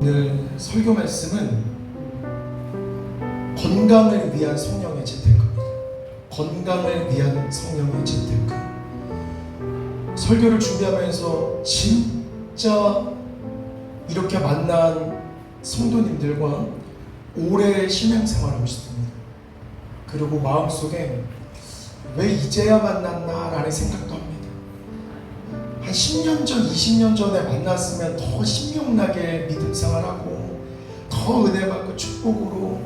오늘 설교 말씀은 건강을 위한 성령의 재테크입니다. 건강을 위한 성령의 재테크. 설교를 준비하면서 진짜 이렇게 만난 성도님들과 오래 신앙생활하고 싶습니다. 그리고 마음속에 왜 이제야 만났나 라는 생각도 합니다. 한 10년 전, 20년 전에 만났으면 더 신명나게 믿음 생활하고 더 은혜 받고 축복으로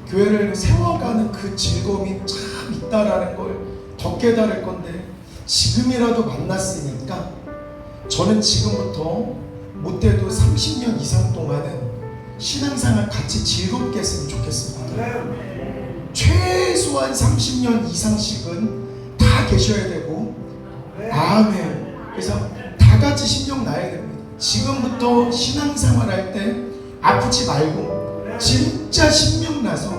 교회를 세워가는 그 즐거움이 참 있다라는 걸 더 깨달을 건데, 지금이라도 만났으니까 저는 지금부터 못해도 30년 이상 동안은 신앙생활 같이 즐겁게 했으면 좋겠습니다. 최소한 30년 이상씩은 다 계셔야 되고, 아멘. 그래서 다 같이 신경 나야 됩니다. 지금부터 신앙생활 할 때 아프지 말고 진짜 신명나서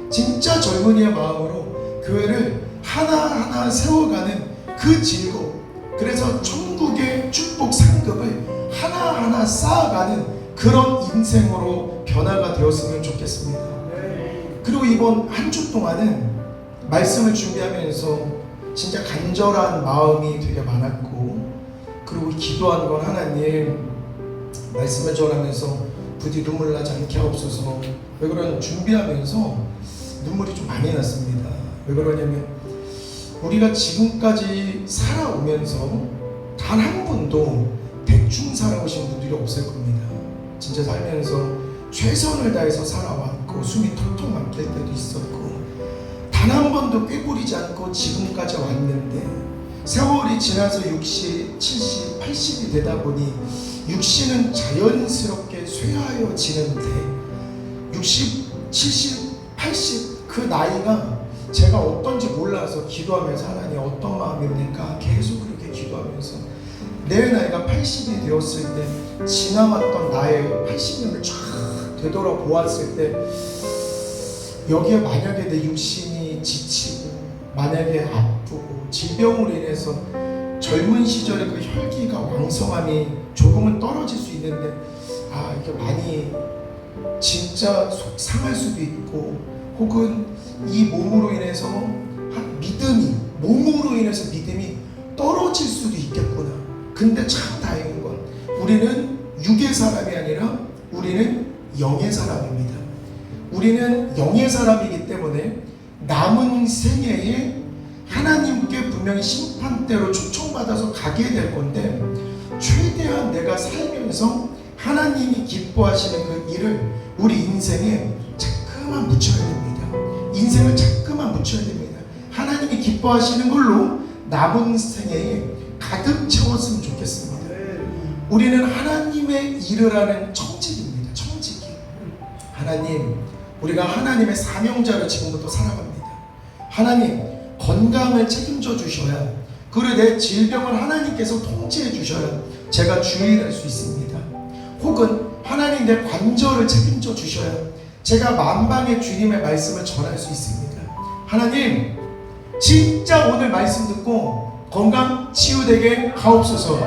진짜 젊은이의 마음으로 교회를 하나하나 세워가는 그 즐거움, 그래서 천국의 축복 상급을 하나하나 쌓아가는 그런 인생으로 변화가 되었으면 좋겠습니다. 그리고 이번 한 주 동안은 말씀을 준비하면서 진짜 간절한 마음이 되게 많았고, 그리고 기도한 건 하나님 말씀을 전하면서 부디 눈물 나지 않게 하옵소서. 왜 그러냐면 준비하면서 눈물이 좀 많이 났습니다. 왜 그러냐면 우리가 지금까지 살아오면서 단 한 번도 대충 살아오신 분들이 없을 겁니다. 진짜 살면서 최선을 다해서 살아왔고 숨이 턱턱 막힐 때도 있었고 단 한 번도 꾀부리지 않고 지금까지 왔는데, 세월이 지나서 60, 70, 80이 되다 보니 육신은 자연스럽게 쇠하여지는데 60, 70, 80 그 나이가 제가 어떤지 몰라서 기도하면서 하나님 어떤 마음입니까? 계속 그렇게 기도하면서 내 나이가 80이 되었을 때 지나왔던 나의 80년을 쫙 되돌아보았을 때 여기에 만약에 내 육신이 지치고 만약에 아프고 질병으로 인해서 젊은 시절에 그 혈기가 왕성함이 조금은 떨어질 수 있는데, 이게 많이 진짜 속 상할 수도 있고, 혹은 이 몸으로 인해서 몸으로 인해서 믿음이 떨어질 수도 있겠구나. 근데 참 다행인 건 우리는 육의 사람이 아니라 우리는 영의 사람입니다. 우리는 영의 사람이기 때문에 남은 생애에 하나님께 분명히 심판대로 초청받아서 가게 될 건데, 최대한 내가 살면서 하나님이 기뻐하시는 그 일을 우리 인생에 자꾸만 묻혀야 됩니다. 인생을 자꾸만 묻혀야 됩니다. 하나님이 기뻐하시는 걸로 남은 생애에 가득 채웠으면 좋겠습니다. 우리는 하나님의 일을 하는 청직입니다. 청직이. 하나님, 우리가 하나님의 사명자로 지금부터 살아갑니다. 하나님, 건강을 책임져 주셔야, 그리고 내 질병을 하나님께서 통치해 주셔야 제가 주의할 수 있습니다. 혹은 하나님 내 관절을 책임져 주셔야 제가 만방의 주님의 말씀을 전할 수 있습니다. 하나님, 진짜 오늘 말씀 듣고 건강 치유되게 하옵소서.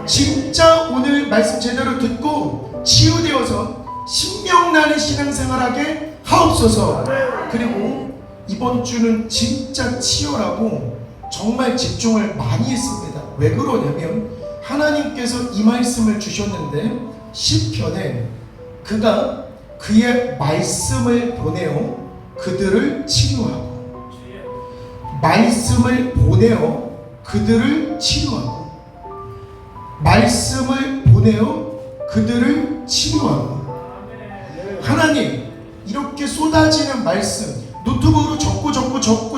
진짜 오늘 말씀 제대로 듣고 치유되어서 신명나는 신앙생활하게 하옵소서. 그리고 이번 주는 진짜 치열하고 정말 집중을 많이 했습니다. 왜 그러냐면 하나님께서 이 말씀을 주셨는데, 시편에 그가 그의 말씀을 보내어 그들을 치유하고, 말씀을 보내어 그들을 치유하고, 말씀을 보내어 그들을 치유하고. 하나님, 이렇게 쏟아지는 말씀, 노트북으로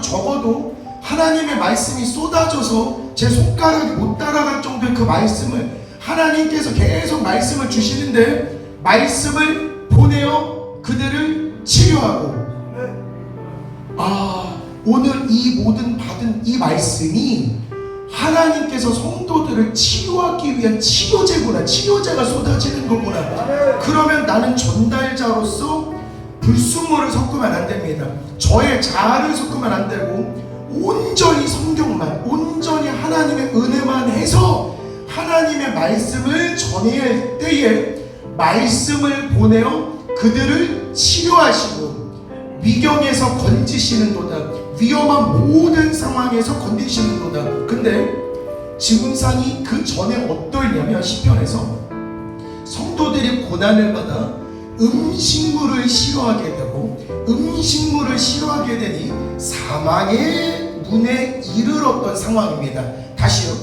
적어도 하나님의 말씀이 쏟아져서 제 손가락이 못 따라갈 정도의 그 말씀을 하나님께서 계속 말씀을 주시는데, 말씀을 보내어 그들을 치유하고. 오늘 이 모든 받은 이 말씀이 하나님께서 성도들을 치유하기 위한 치료제구나. 치료제가 쏟아지는 거구나. 그러면 나는 전달자로서 불순물을 섞으면 안 됩니다. 저의 자아를 섞으면 안 되고 온전히 성경만, 온전히 하나님의 은혜만 해서 하나님의 말씀을 전해야 할 때에 말씀을 보내어 그들을 치료하시고 위경에서 건지시는도다. 위험한 모든 상황에서 건지시는도다. 근데 증상이 그 전에 어떠냐면 시편에서 성도들이 고난을 받아 음식물을 싫어하게 되고 음식물을 싫어하게 되니 사망의 문에 이르렀던 상황입니다. 다시요.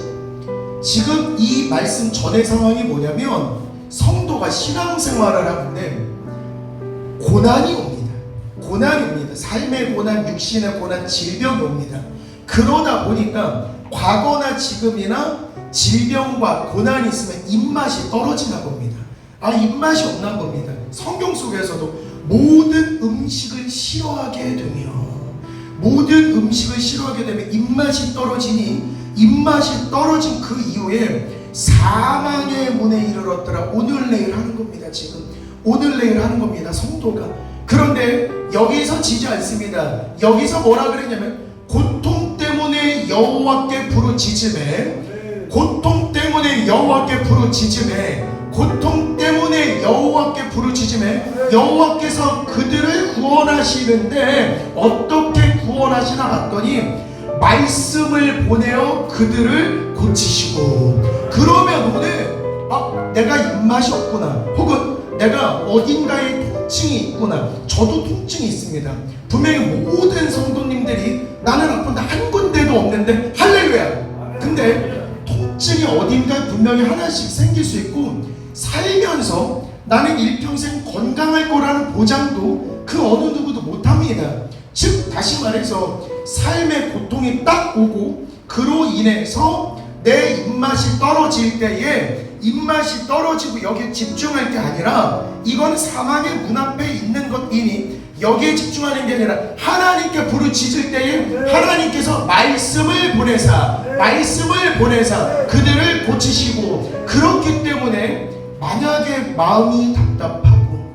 지금 이 말씀 전의 상황이 뭐냐면 성도가 신앙생활을 하는데 고난이 옵니다. 고난이 옵니다. 삶의 고난, 육신의 고난, 질병이 옵니다. 그러다 보니까 과거나 지금이나 질병과 고난이 있으면 입맛이 떨어지나 봅니다. 입맛이 없나 봅니다. 성경 속에서도 모든 음식을 싫어하게 되며 모든 음식을 싫어하게 되면 입맛이 떨어지니 입맛이 떨어진 그 이후에 사망의 문에 이르렀더라. 오늘 내일 하는 겁니다. 지금 오늘 내일 하는 겁니다. 성도가. 그런데 여기서 지지 않습니다. 여기서 뭐라 그랬냐면 고통 때문에 여호와께 부르짖음에 고통 때문에 여호와께 부르짖음에 고통 때문에 여호와께 부르짖음에 여호와께서 그들을 구원하시는데 어떻게 구원하시나 봤더니 말씀을 보내어 그들을 고치시고. 그러면 오늘 내가 입맛이 없구나, 혹은 내가 어딘가에 통증이 있구나. 저도 통증이 있습니다. 분명히 모든 성도님들이 나는 아픈데 한 군데도 없는데 할렐루야. 근데 통증이 어딘가에 분명히 하나씩 생길 수 있고 살면서 나는 일평생 건강할 거라는 보장도 그 어느 누구도 못합니다. 즉 다시 말해서 삶의 고통이 딱 오고 그로 인해서 내 입맛이 떨어질 때에 입맛이 떨어지고 여기에 집중할 게 아니라 이건 사망의 문 앞에 있는 것이니 여기에 집중하는 게 아니라 하나님께 부르짖을 때에 하나님께서 말씀을 보내사 그들을 고치시고. 그렇기 때문에 만약에 마음이 답답하고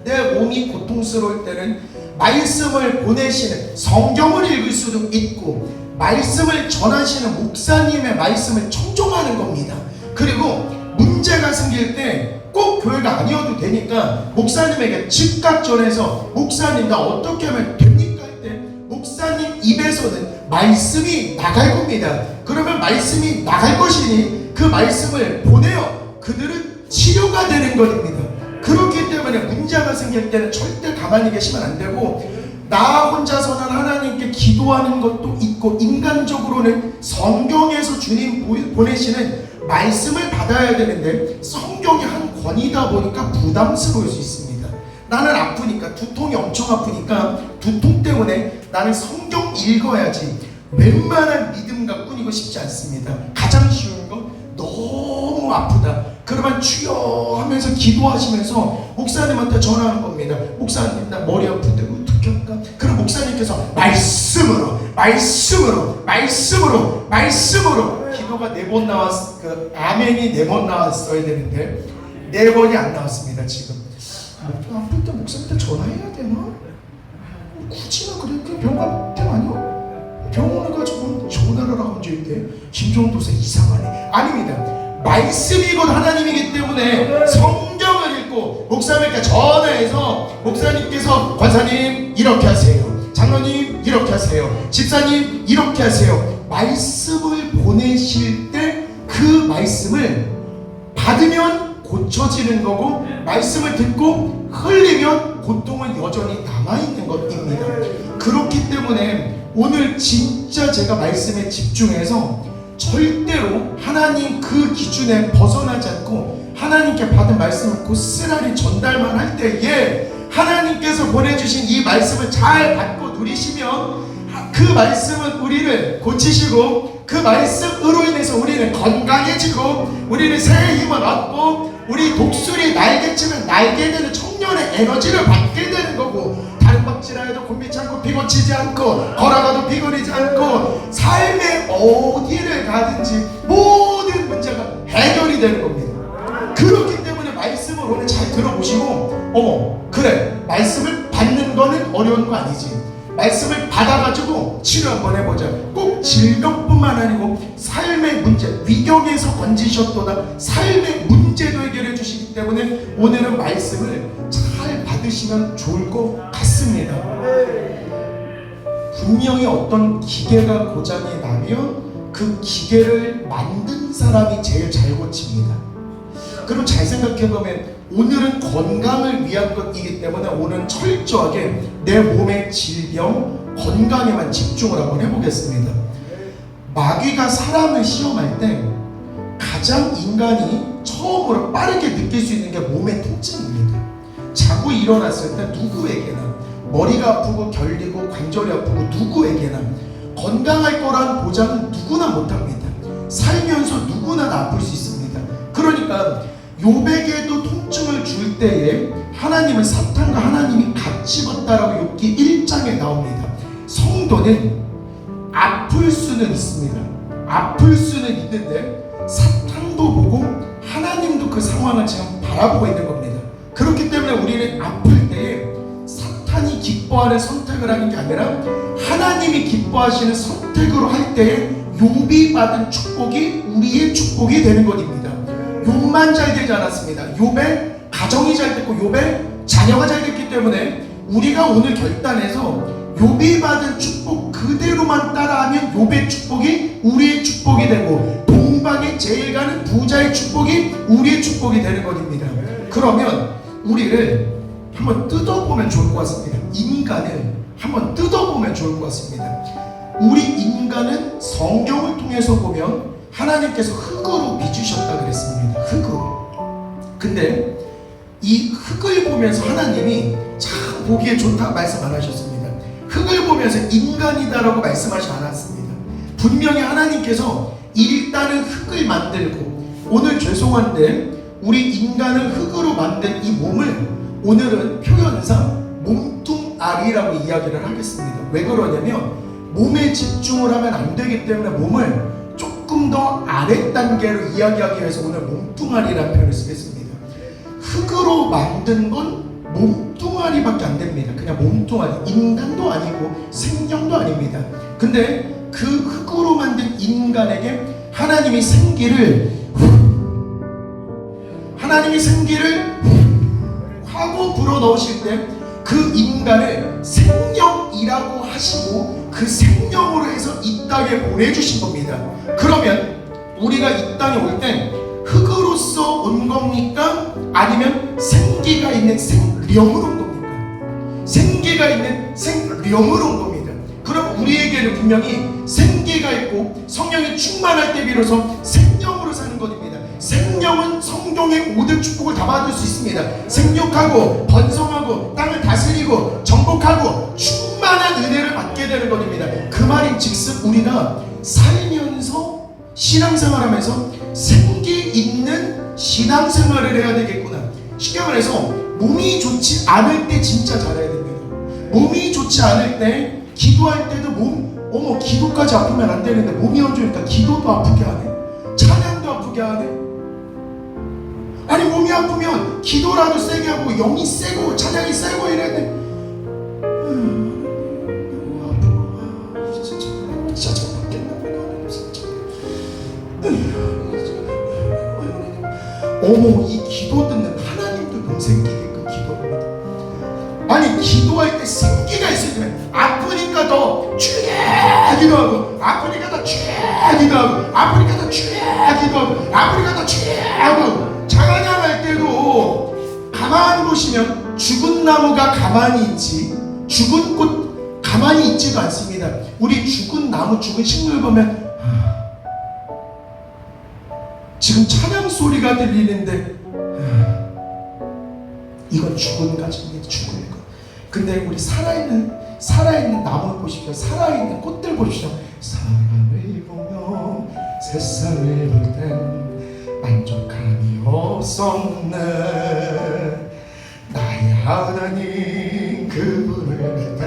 내 몸이 고통스러울 때는 말씀을 보내시는 성경을 읽을 수도 있고 말씀을 전하시는 목사님의 말씀을 청종하는 겁니다. 그리고 문제가 생길 때 꼭 교회가 아니어도 되니까 목사님에게 즉각 전해서 목사님 나 어떻게 하면 됩니까? 할 때 목사님 입에서는 말씀이 나갈 겁니다. 그러면 말씀이 나갈 것이니 그 말씀을 보내어 그들은 치료가 되는 것입니다. 그렇기 때문에 문제가 생길 때는 절대 가만히 계시면 안 되고 나 혼자서는 하나님께 기도하는 것도 있고 인간적으로는 성경에서 주님 보내시는 말씀을 받아야 되는데 성경이 한 권이다 보니까 부담스러울 수 있습니다. 나는 아프니까 두통이 엄청 아프니까 두통 때문에 나는 성경 읽어야지 웬만한 믿음과 꾸니고 싶지 않습니다. 가장 쉬운 건 너무 아프다. 그러면 주여 하면서 기도하시면서 목사님한테 전화하는 겁니다. 목사님 나 머리 아픈데 어떻게 할까? 그럼 목사님께서 말씀으로 기도가 4번 아멘이 4번 나왔어야 되는데 4번이 안 나왔습니다. 지금 아플 때 목사님한테 전화해야 되나? 굳이나 그래? 병원 때 아니요? 병원을 가지고 전화를 하고 앉아있대. 김종도사 이상하네. 아닙니다. 말씀이 곧 하나님이기 때문에 성경을 읽고 목사님께 전화해서 목사님께서 권사님 이렇게 하세요, 장로님 이렇게 하세요, 집사님 이렇게 하세요. 말씀을 보내실 때 그 말씀을 받으면 고쳐지는 거고 말씀을 듣고 흘리면 고통은 여전히 남아있는 것입니다. 그렇기 때문에 오늘 진짜 제가 말씀에 집중해서 절대로 하나님 그 기준에 벗어나지 않고 하나님께 받은 말씀을 고스란히 전달만 할 때에 하나님께서 보내주신 이 말씀을 잘 받고 누리시면 그 말씀은 우리를 고치시고 그 말씀으로 인해서 우리는 건강해지고 우리는 새 힘을 얻고 우리 독수리 날개치면 날게 되는 청년의 에너지를 받게 되는 거고 다른 박질하여도 곤비치 않고 피곤치지 않고 걸어가도 피곤하지 않고 삶의 어디를 가든지 모든 문제가 해결이 되는 겁니다. 그렇기 때문에 말씀을 오늘 잘 들어보시고 그래 말씀을 받는 거는 어려운 거 아니지, 말씀을 받아가지고 치료 한번 해보자. 꼭 질병뿐만 아니고 삶의 문제, 위경에서 건지셨도다 삶의 문제도 해결해 주시기 때문에 오늘은 말씀을 잘 받으시면 좋을 것 같습니다. 분명히 어떤 기계가 고장이 나면 그 기계를 만든 사람이 제일 잘 고칩니다. 그럼 잘 생각해보면 오늘은 건강을 위한 것이기 때문에 오늘은 철저하게 내 몸의 질병, 건강에만 집중을 한번 해보겠습니다. 마귀가 사람을 시험할 때 가장 인간이 처음으로 빠르게 느낄 수 있는 게 몸의 통증입니다. 자고 일어났을 때 누구에게나 머리가 아프고 결리고 관절이 아프고 누구에게나 건강할 거란 보장은 누구나 못합니다. 살면서 누구나 아플 수 있습니다. 그러니까 욥에게도 통증을 줄 때에 하나님은 사탄과 하나님이 같이 걷다라고 욥기 1장에 나옵니다. 성도는 아플 수는 있습니다. 아플 수는 있는데 사탄도 보고 하나님도 그 상황을 지금 바라보고 있는 겁니다. 그렇기 때문에 우리는 아플 때에 사탄이 기뻐하는 선택을 하는 게 아니라 하나님이 기뻐하시는 선택으로 할 때에 욥이 받은 축복이 우리의 축복이 되는 것입니다. 욥만 잘 되지 않았습니다. 욥의 가정이 잘 됐고 욥의 자녀가 잘 됐기 때문에 우리가 오늘 결단해서 욥이 받은 축복 그대로만 따라하면 욥의 축복이 우리의 축복이 되고 동방에 제일 가는 부자의 축복이 우리의 축복이 되는 것입니다. 그러면 우리를 한번 뜯어보면 좋을 것 같습니다. 인간을 한번 뜯어보면 좋을 것 같습니다. 우리 인간은 성경을 통해서 보면 하나님께서 흙으로 빚으셨다 그랬습니다. 흙으로. 근데 이 흙을 보면서 하나님이 참 보기에 좋다 말씀 안 하셨습니다. 흙을 보면서 인간이다라고 말씀하지 않았습니다. 분명히 하나님께서 일단은 흙을 만들고 오늘 죄송한데 우리 인간을 흙으로 만든 이 몸을 오늘은 표현상 몸뚱아리라고 이야기를 하겠습니다. 왜 그러냐면 몸에 집중을 하면 안 되기 때문에 몸을 조금 더 아래 단계로 이야기하기 위해서 오늘 몸뚱아리라는 표현을 쓰겠습니다. 흙으로 만든 건 몸뚱아리밖에 안 됩니다. 그냥 몸뚱아리. 인간도 아니고 생명도 아닙니다. 근데 그 흙으로 만든 인간에게 하나님이 생기를 하고 불어넣으실 때 그 인간을 생명이라고 하시고 그 생명으로 해서 이 땅에 보내주신 겁니다. 그러면 우리가 이 땅에 올 때 흙으로서 온 겁니까? 아니면 생기가 있는 생령으로 온 겁니까? 생기가 있는 생령으로 온 겁니다. 그럼 우리에게는 분명히 생기가 있고 성령이 충만할 때 비로소 생명으로 사는 것입니다. 생명은 성경의 모든 축복을 다 받을 수 있습니다. 생육하고 번성하고 땅을 다스리고 정복하고 충만한 은혜를 받게 되는 것입니다. 그 말인즉슨 우리가 살면서 신앙생활하면서 생기 있는 신앙생활을 해야 되겠구나. 쉽게 말해서 몸이 좋지 않을 때 진짜 잘해야 됩니다. 몸이 좋지 않을 때 기도할 때도 어머 기도까지 아프면 안 되는데 몸이 안 좋으니까 기도도 아프게 하네. 찬양도 아프게 하네. 아니 몸이 아프면 기도라도 세게 하고 영이 세고 찬양이 세고 이래야 돼. 진짜 어머 이 기도 듣는 하나님도 몸 생기게끔 기도합니다. 아니 기도할 때 생기가 있어야 되면 아프니까 더 쥐야 기도하고 아프니까 더 쥐야 기도하고 아프니까 더 쥐야 기도하고 아프니까 더 쥐야 하고 찬양할 때도 가만히 보시면 죽은 나무가 가만히 있지 죽은 꽃 가만히 있지도 않습니다. 우리 죽은 나무 죽은 식물 보면 지금 찬양 소리가 들리는데 이건 죽은 가정입니다. 죽은 것. 근데 우리 살아있는 나무 보십시오. 살아있는 꽃들 보십시오. 사람을 보며 세상을 볼 땐 만족함이 없었네. 나의 하나님 그분을 볼 땐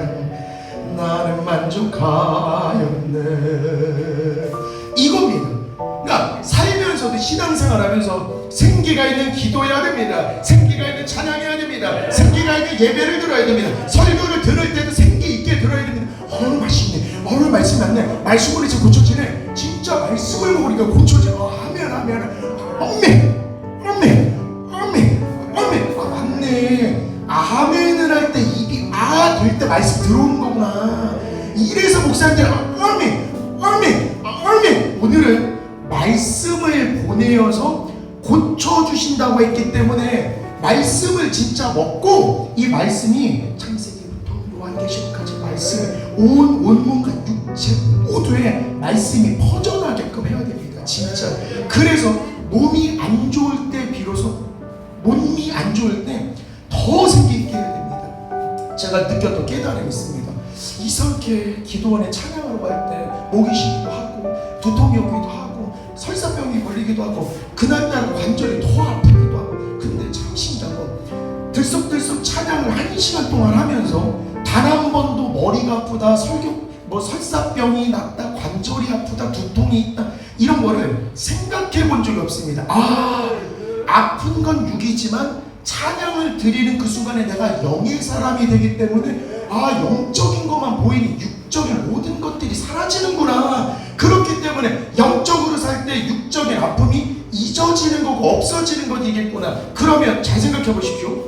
나는 만족하였네. 이겁니다. 그러니까 살면서도 신앙생활하면서 생기가 있는 기도해야 됩니다. 생기가 있는 찬양해야 됩니다. 생기가 있는 예배를 들어야 됩니다. 설교를 들을 때도 생기 있게 들어야 됩니다. 맛있네. 말씀이 안 돼. 말씀으로 이제 고쳐지네. 진짜 말씀을 먹으니까 고쳐져. 아멘. 맞네. 아멘을 할 때 입이 될 때 말씀 들어오는 거구나. 이래서 목사님들 아멘. 오늘은 말씀을 보내어서 고쳐주신다고 했기 때문에 말씀을 진짜 먹고, 이 말씀이 창세기부터 요한계시록까지 말씀을 온 온몸과 육체 모두에 말씀이 퍼져나게끔 해야 됩니다. 진짜. 그래서 몸이 안 좋을 때 비로소, 몸이 안 좋을 때 더 생기 있게 해야 됩니다. 제가 느꼈던 깨달음이 있습니다. 이상하게 기도원에 찬양하러 갈 때 목이 쉬기도 하고 두통이 오기도 하고 설사병이 걸리기도 하고 그날따라 관절이 더 아프기도 하고. 근데 참 신기한 건 들썩들썩 찬양을 1시간 동안 하면서 단 한 번도 머리가 아프다, 설사병이 났다, 관절이 아프다, 두통이 있다, 이런 거를 생각해 본 적이 없습니다. 아픈 건 육이지만 찬양을 드리는 그 순간에 내가 영의 사람이 되기 때문에 영적인 것만 보이니 육적인 모든 것들이 사라지는구나. 그렇기 때문에 영적으로 살 때 육적인 아픔이 잊어지는 거고 없어지는 것이겠구나. 그러면 잘 생각해 보십시오.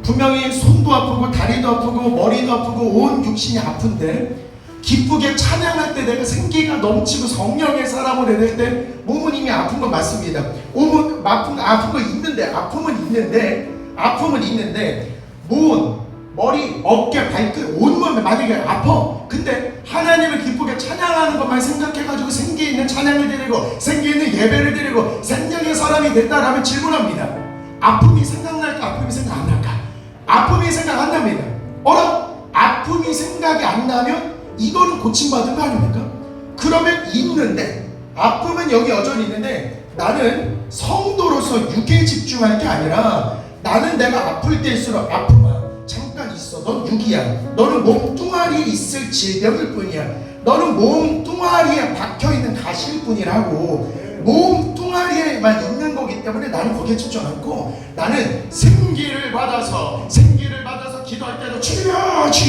분명히 손도 아프고 다리도 아프고 머리도 아프고 온 육신이 아픈데 기쁘게 찬양할 때 내가 생기가 넘치고 성령의 사람을 해낼 때 몸은 이미 아픈 건 맞습니다. 몸은 아픈 거 있는데, 아픔은 있는데 몸, 머리, 어깨, 발끝, 온몸에 만약에 아파. 근데 하나님을 기쁘게 찬양하는 것만 생각해가지고 생기 있는 찬양을 드리고 생기 있는 예배를 드리고 생명의 사람이 됐다라면 질문합니다. 아픔이 생각날까? 아픔이 생각 안 날까? 아픔이 생각 안 납니다. 아픔이 생각이 안 나면 이거는 고침받은 거 아닙니까? 그러면 있는데, 아픔은 여기 여전히 있는데 나는 성도로서 육에 집중할 게 아니라, 나는 내가 아플 때일수록 아픔아 잠깐 있어, 넌 육이야. 너는 몸뚱아리에 있을 질병일 뿐이야. 너는 몸뚱아리에 박혀있는 가시일 뿐이라고. 몸뚱아리에만 있는 거기 때문에 나는 거기에 집중 않고, 나는 생기를 받아서 기도할 때도 주여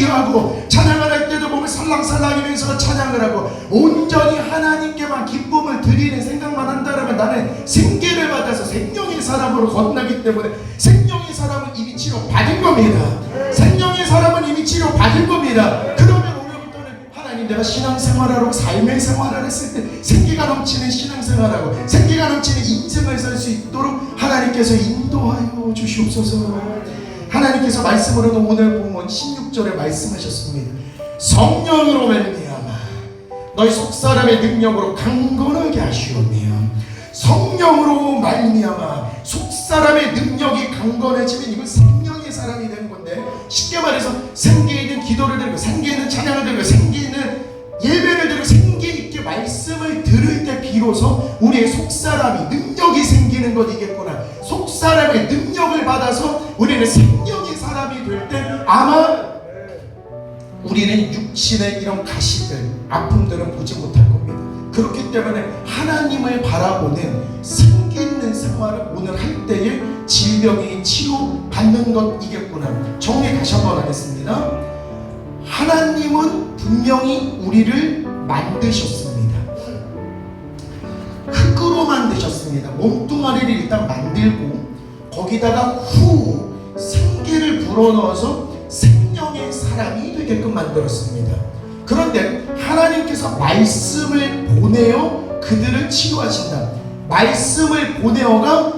하고 찬양을 할 때도 몸을 살랑살랑이면서 찬양을 하고 온전히 하나님께만 기쁨을 드리는 생각만 한다면 나는 생기를 받아서 생명의 사람으로 거듭나기 때문에 생명의 사람은 이미 치료 받은 겁니다. 생명의 사람은 이미 치료 받은 겁니다. 그러면 오늘부터는 하나님, 내가 신앙생활하고 삶의 생활을 했을 때 생기가 넘치는 신앙생활하고 생기가 넘치는 인생을 살 수 있도록 하나님께서 인도하여 주시옵소서. 하나님께서 말씀으로도 오늘 본문 16절에 말씀하셨습니다. 성령으로 말미암아 너희 속사람의 능력으로 강건하게 하시오며. 성령으로 말미암아 속사람의 능력이 강건해지면 이건 생명의 사람이 되는 건데, 쉽게 말해서 생기 있는 기도를 드리고 생기 있는 찬양을 드리고 생기 있는 예배를 드리고 생기 있게 말씀을 들을 때 비로소 우리의 속사람이 능력이 생기는 것이겠구나. 속사람의 능력을 받아서 우리는 생명의 사람이 될 때 아마 우리는 육신의 이런 가시들, 아픔들은 보지 못할 겁니다. 그렇기 때문에 하나님을 바라보는 생기 있는 생활을 오늘 할 때에 질병이 치료받는 것이겠구나. 정리 다시 한번 하겠습니다. 하나님은 분명히 우리를 만드셨습니다. 흙으로 만드셨습니다. 몸뚱아리를 일단 만들고 거기다가 생기를 불어넣어서 생명의 사람이 되게끔 만들었습니다. 그런데 하나님께서 말씀을 보내어 그들을 치료하신다. 말씀을 보내어가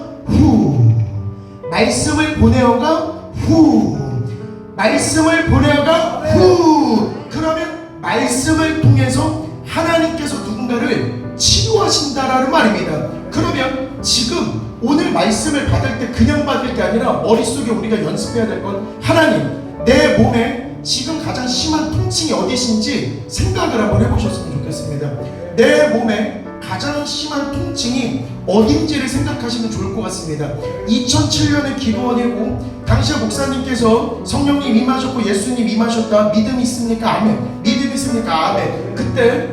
그러면 말씀을 통해서 하나님께서 누군가를 치료하신다라는 말입니다. 그러면 지금 오늘 말씀을 받을 때 그냥 받을 게 아니라 머릿속에 우리가 연습해야 될 건, 하나님, 내 몸에 지금 가장 심한 통증이 어디신지 생각을 한번 해보셨으면 좋겠습니다. 내 몸에 가장 심한 통증이 어딘지를 생각하시면 좋을 것 같습니다. 2007년에 기도원이고 당시에 목사님께서 성령님 임하셨고 예수님 임하셨다. 믿음 있습니까? 아멘. 믿음 있습니까? 아멘. 그때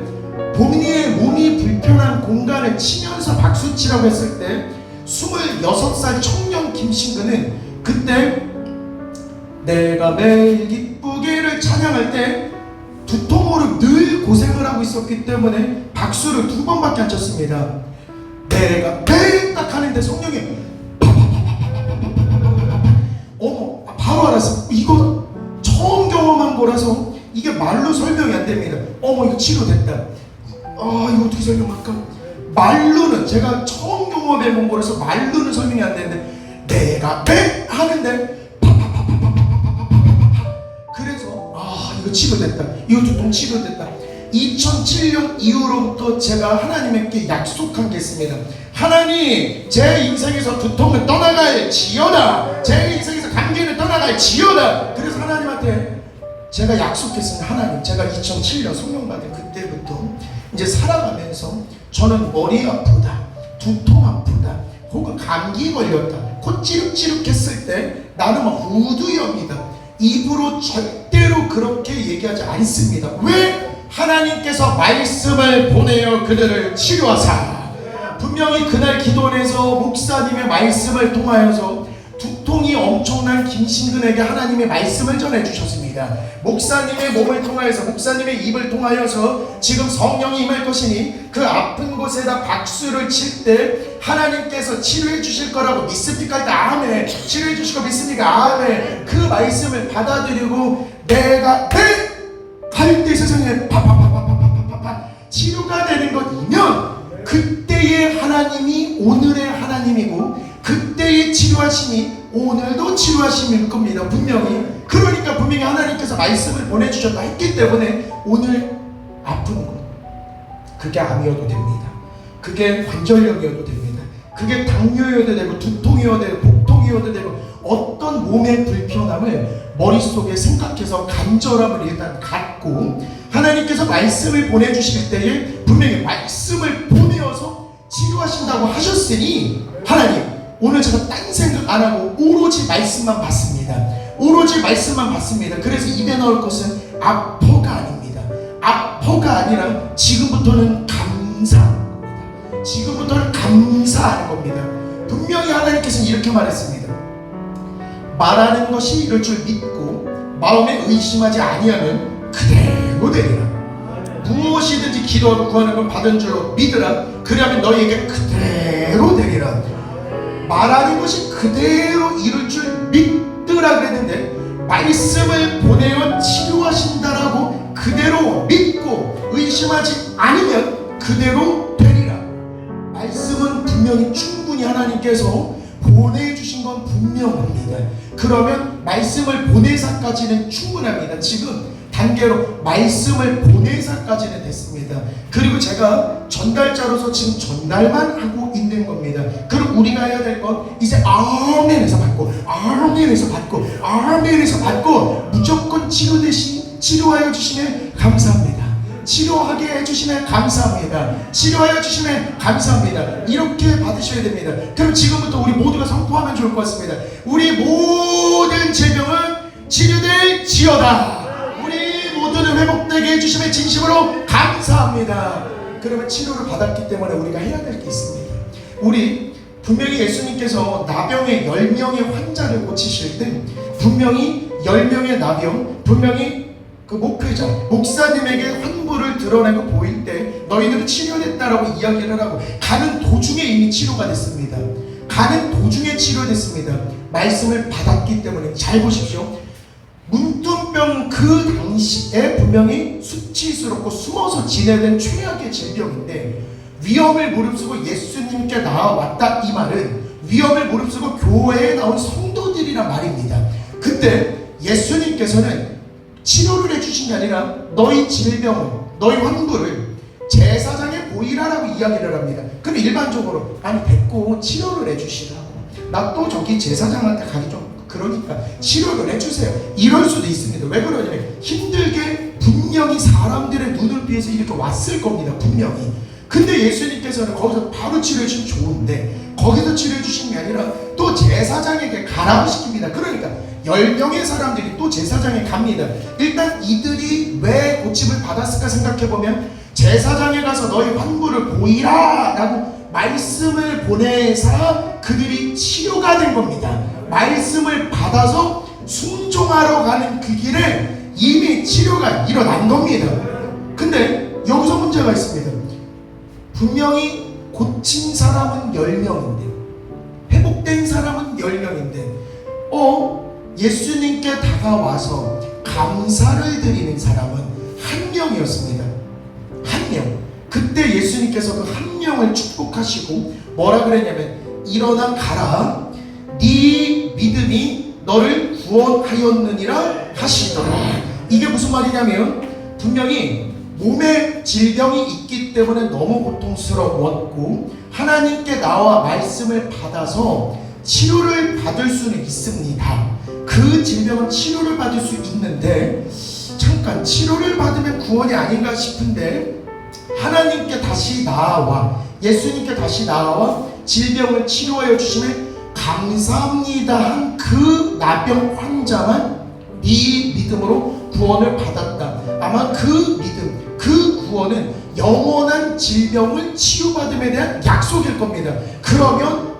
본인의 몸이 불편한 공간을 치면서 박수치라고 했을 때 26살 청년 김신근은 그때 내가 매일 기쁘기를 찬양할 때 두통으로 늘 고생을 하고 있었기 때문에 박수를 2번밖에 안 쳤습니다. 내가 매일 딱 하는데 성령이 어머, 바로 알았어. 이거 처음 경험한 거라서 이게 말로 설명이 안 됩니다. 어머, 이거 치료됐다. 이거 어떻게 설명할까? 말로는, 제가 처음 경험해 본 거라서 말로는 설명이 안 되는데, 내가 매 하는데 그래서 이거 치료됐다. 이거 두통 치료됐다. 2007년 이후로부터 제가 하나님께 약속한 게 있습니다. 하나님, 제 인생에서 두통을 떠나갈 지어다. 제 인생에서 감기를 떠나갈 지어다. 그래서 하나님한테 제가 약속했습니다. 하나님, 제가 2007년 성령받은 그때부터 이제 살아가면서 저는 머리 아프다, 두통 아프다, 혹은 감기 걸렸다, 코 찌룩찌룩 했을 때 나는 막 후두염이다, 입으로 절대로 그렇게 얘기하지 않습니다. 왜? 하나님께서 말씀을 보내어 그들을 치료하사, 분명히 그날 기도원에서 목사님의 말씀을 통하여서 두통이 엄청난 김신근에게 하나님의 말씀을 전해주셨습니다. 목사님의 몸을 통하여서, 목사님의 입을 통하여서 지금 성령이 임할 것이니 그 아픈 곳에다 박수를 칠 때 하나님께서 치료해 주실 거라고 믿습니까? 아멘. 치료해 주실 거 믿습니까? 아멘. 그 말씀을 받아들이고 내가 할 때 세상에 파파파파파파파 치료가 되는 것이면 그때의 하나님이 오늘의 하나님이고 그때의 치료하심이 오늘도 치료하심일 겁니다. 분명히. 그러니까 분명히 하나님께서 말씀을 보내주셨다 했기 때문에 오늘 아픈 것, 그게 암이어도 됩니다. 그게 관절염이어도 됩니다. 그게 당뇨여도 되고 두통이어도 되고 복통이어도 되고 어떤 몸의 불편함을 머릿속에 생각해서 간절함을 일단 갖고 하나님께서 말씀을 보내주실 때에 분명히 말씀을 보내어서 치료하신다고 하셨으니 하나님, 오늘 제가 딴 생각 안 하고 오로지 말씀만 받습니다. 오로지 말씀만 받습니다. 그래서 입에 넣을 것은 아퍼가 아닙니다. 아퍼가 아니라 지금부터는 감사하는 겁니다. 지금부터는 감사하는 겁니다. 분명히 하나님께서는 이렇게 말했습니다. 말하는 것이 이럴 줄 믿고 마음에 의심하지 아니하면 그대로 되리라. 무엇이든지 기도하고 구하는 건 받은 줄로 믿으라. 그리하면 너희에게 그대로 되리라. 말하는 것이 그대로 이룰 줄 믿으라 그랬는데 말씀을 보내어 치료하신다라고 그대로 믿고 의심하지 않으면 그대로 되리라. 말씀은 분명히 충분히 하나님께서 보내주신 건 분명합니다. 그러면 말씀을 보내사까지는 충분합니다. 지금 단계로 말씀을 보내사까지는 됐습니다. 그리고 제가 전달자로서 지금 전달만 하고 있는 겁니다. 그럼 우리가 해야 될 건 이제 아멘에서 받고 아멘에서 받고 아멘에서 받고 무조건 치료하여 주시면 감사합니다. 치료하게 해주시면 감사합니다. 치료하여 주시면 감사합니다. 이렇게 받으셔야 됩니다. 그럼 지금부터 우리 모두가 선포하면 좋을 것 같습니다. 우리 모든 질병은 치료될 지어다. 우리 모두는 회복되게 해주시면 진심으로 감사합니다. 그러면 치료를 받았기 때문에 우리가 해야 될 게 있습니다. 우리 분명히 예수님께서 나병의 10명의 환자를 고치실 때 분명히 10명의 나병, 분명히 그 목회자, 목사님에게 환부를 드러내고 보일 때 너희들은 치료됐다라고 이야기를 하고 가는 도중에 이미 치료가 됐습니다. 가는 도중에 치료됐습니다. 말씀을 받았기 때문에. 잘 보십시오. 문둥병 그 당시에 분명히 수치스럽고 숨어서 지내던 최악의 질병인데 위험을 무릅쓰고 예수님께 나와왔다, 이 말은 위험을 무릅쓰고 교회에 나온 성도들이란 말입니다. 그때 예수님께서는 치료를 해주신 게 아니라 너희 질병을, 너희 환부를 제사장에 보이라라고 이야기를 합니다. 그럼 일반적으로 아니 됐고 치료를 해주시라고, 나 또 저기 제사장한테 가기 좀 그러니까 치료를 해주세요, 이럴 수도 있습니다. 왜 그러냐면 힘들게 분명히 사람들의 눈을 피해서 이렇게 왔을 겁니다. 분명히. 근데 예수님께서는 거기서 바로 치료해 주시면 좋은데 거기서 치료해 주신 게 아니라 또 제사장에게 가라고 시킵니다. 그러니까 10명의 사람들이 또 제사장에 갑니다. 일단 이들이 왜 고침을 받았을까 생각해보면 제사장에 가서 너희 환부를 보이라 라고 말씀을 보내사 그들이 치료가 된 겁니다. 말씀을 받아서 순종하러 가는 그 길에 이미 치료가 일어난 겁니다. 근데 여기서 문제가 있습니다. 분명히 고친 사람은 10명인데 회복된 사람은 10명인데 예수님께 다가와서 감사를 드리는 사람은 1명이었습니다. 1명. 그때 예수님께서 그 1명을 축복하시고 뭐라 그랬냐면 일어나 가라, 네 믿음이 너를 구원하였느니라 하시더라. 이게 무슨 말이냐면 분명히 몸에 질병이 있기 때문에 너무 고통스러웠고 하나님께 나와 말씀을 받아서 치료를 받을 수는 있습니다. 그 질병은 치료를 받을 수 있는데 잠깐 치료를 받으면 구원이 아닌가 싶은데 하나님께 다시 나아와 예수님께 다시 나아와 질병을 치료하여 주시면 감사합니다 한 그 나병 환자만 네 믿음으로 구원을 받았다. 아마 그 믿음, 그 구원은 영원한 질병을 치유받음에 대한 약속일 겁니다. 그러면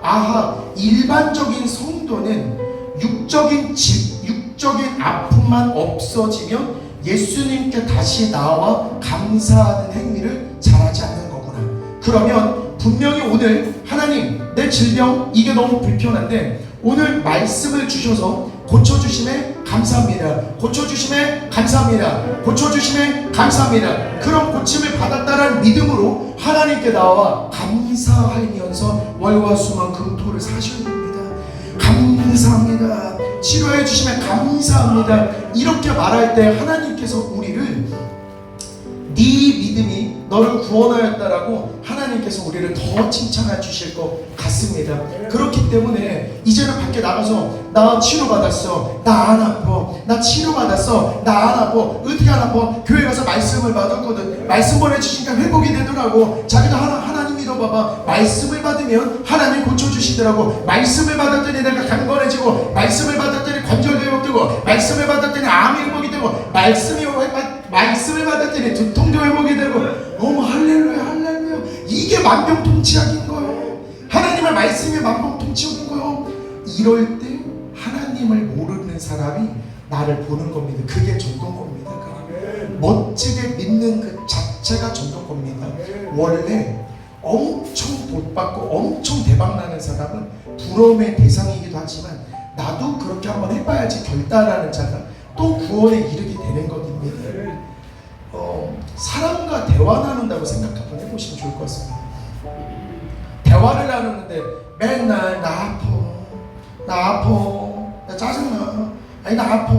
일반적인 성도는 육적인 아픔만 없어지면 예수님께 다시 나와 감사하는 행위를 잘하지 않는 거구나. 그러면 분명히 오늘 하나님 내 질병 이게 너무 불편한데 오늘 말씀을 주셔서 고쳐주심에 감사합니다. 고쳐주심에 감사합니다. 고쳐주심에 감사합니다. 그런 고침을 받았다는 믿음으로 하나님께 나와 감사하면서 월화수목 금토를 사셔야 됩니다. 감사합니다. 치료해 주시면 감사합니다. 이렇게 말할 때 하나님께서 우리를 네 믿음이 너를 구원하였다라고 하나님께서 우리를 더 칭찬해 주실 것 같습니다. 그렇기 때문에 이제는 밖에 나가서 나 치료받았어, 나 안 아파, 나 치료받았어, 나 안 아파, 어떻게 안 아파? 교회 가서 말씀을 받았거든. 말씀 보내주시니까 회복이 되더라고. 자기도 하나님 믿어봐봐. 말씀을 받으면 하나님 고쳐주시더라고. 말씀을 받았더니 내가 강건해지고, 말씀을 받았더니 관절 회복되고, 말씀을 받았더니 암 회복이 되고, 말씀을 받았더니 두통도 회복이 되고, 할렐루야 할렐루야. 이게 만병통치약인 거예요. 하나님의 말씀이 만병통치약인 거예요. 이럴 때 하나님을 모르는 사람이 나를 보는 겁니다. 그게 전도입니다. 멋지게 믿는 그 자체가 전도입니다. 원래 엄청 복받고 엄청 대박나는 사람은 부러움의 대상이기도 하지만 나도 그렇게 한번 해봐야지 결단하는 자가 또 구원에 이르게 되는 것입니다. 사람과 대화 나눈다고 생각 한번 해보시면 좋을 것 같습니다. 대화를 나누는데 맨날 나 아파, 나 짜증나, 아니 나 아파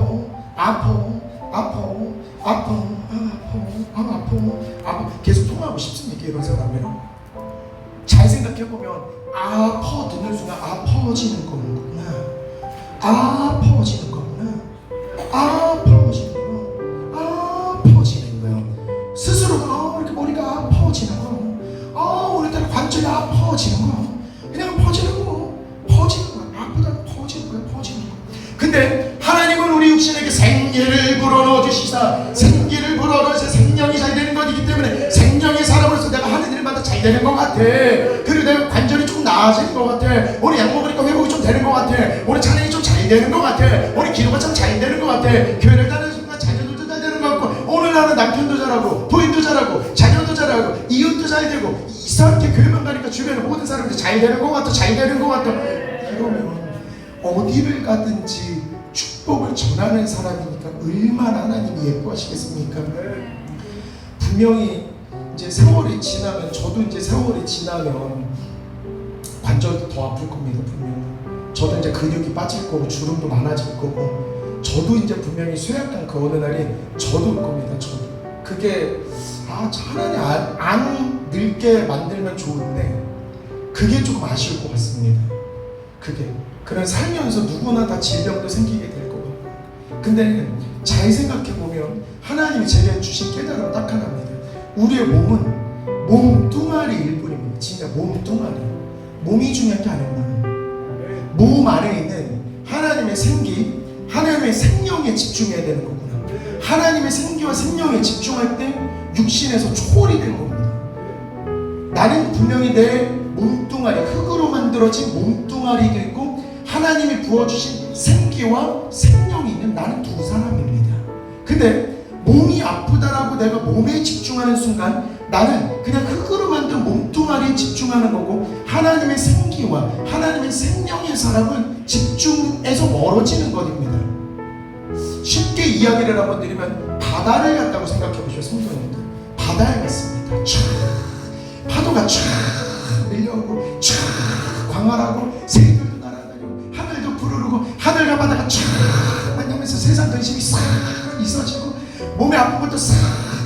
계속 통화하고 싶습니까? 이런 사람이랑 잘 생각해보면 듣는 순간 아파지는 거구나, 아파지는 거예요. 스스로가 이렇게 머리가 아파지는 거예요. 오늘따라 관절이 아파지는 거예요. 그냥 퍼지는 거예요. 아프다는 퍼지는 거예요. 근데 하나님은 우리 육신에게 생기를 불어넣어 주시사 생기를 불어넣어서 생명이 잘 되는 것이기 때문에 생명의 사람으로서 내가 하는 일마다 잘 되는 것 같아. 그리고 내가 관절이 좀 나아지는 것 같아. 오늘 약 먹으니까 회복이 좀 되는 것 같아. 오늘 찬양이 좀 잘 되는 것 같아. 오늘 기도가 참 잘 되는 것 같아. 교회를 다니는 순간 자녀들도 잘 되는 것 같고, 오늘 나는 남편도 잘하고 부인도 잘하고 자녀도 잘하고 이웃도 잘 되고, 이상하게 교회만 가니까 주변에 모든 사람들이 잘 되는 것 같아. 이러면 어디를 가든지 축복을 전하는 사람이니까 얼마나 하나님이 예뻐하시겠습니까? 분명히 이제 세월이 지나면, 저도 이제 세월이 지나면 관절도 더 아플 겁니다. 분명히 저도 이제 근육이 빠질 거고 주름도 많아질 거고, 저도 이제 분명히 쇠약한 그 어느 날이 저도 올 겁니다. 저도 그게 차라리 안 늙게 만들면 좋은데 그게 조금 아쉬울 것 같습니다. 그런 살면서 누구나 다 질병도 생기게 될 거고. 근데 잘 생각해보면 하나님이 제게 주신 깨달음은 딱 하나입니다. 우리의 몸은 몸뚱아리일 뿐입니다. 진짜 몸뚱아리. 몸이 중요한 게 아니구나. 몸 안에 있는 하나님의 생기, 하나님의 생명에 집중해야 되는 거구나. 하나님의 생기와 생명에 집중할 때 육신에서 초월이 되는 겁니다. 나는 분명히 내 몸뚱아리, 흙으로 만들어진 몸뚱아리도 있고 하나님이 부어주신 생기 생기와 생명이 있는 나는 두 사람입니다. 근데 몸이 아프다라고 내가 몸에 집중하는 순간 나는 그냥 흙으로 만든 몸뚱아리에 집중하는 거고, 하나님의 생기와 하나님의 생명의 사람은 집중에서 멀어지는 것입니다. 쉽게 이야기를 한번 드리면 바다를 갔다고 생각해 보시죠. 성도님들, 바다에 갔습니다. 촤 파도가 촤 밀려오고 촤 광활하고 새들도 날아다니고 하늘도 부르르고 하늘과 바다가 촤 만나면서 세상 근심이 싹 있어지고 몸에 아픈 것도 싹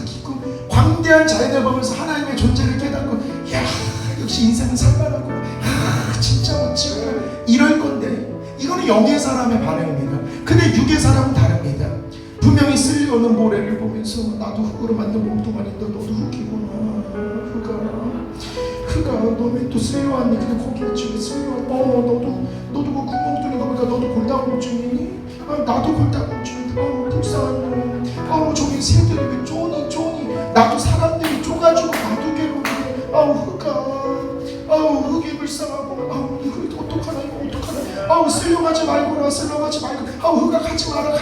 있고 광대한 자연을 보면서 하나님의 존재를 깨닫고, 야 역시 인생은 살만하고 진짜 멋지고 이럴 건데, 이거는 영의 사람의 반응입니다. 근데 육의 사람은 다릅니다. 분명히 쓸려오는 모래를 보면서 나도 흙으로 만든 몸뚱아리인데 너도 흙이구나. 흙아 너왜 또 쓸려왔니? 근데 거기에 지금 쓸려왔. 너도 뭐 구멍 뚫린 거 보니까 너도 골다공증이니? 나도 골다공증인데 불쌍한 놈. 저기 새들이 왜 쪼니. 나도 사람들이 쪼가지고 나도 괴로운데 흙아 흙이 불쌍하고 이거 어떡하나. 쓸려가지 말고 흙아 가지 마라.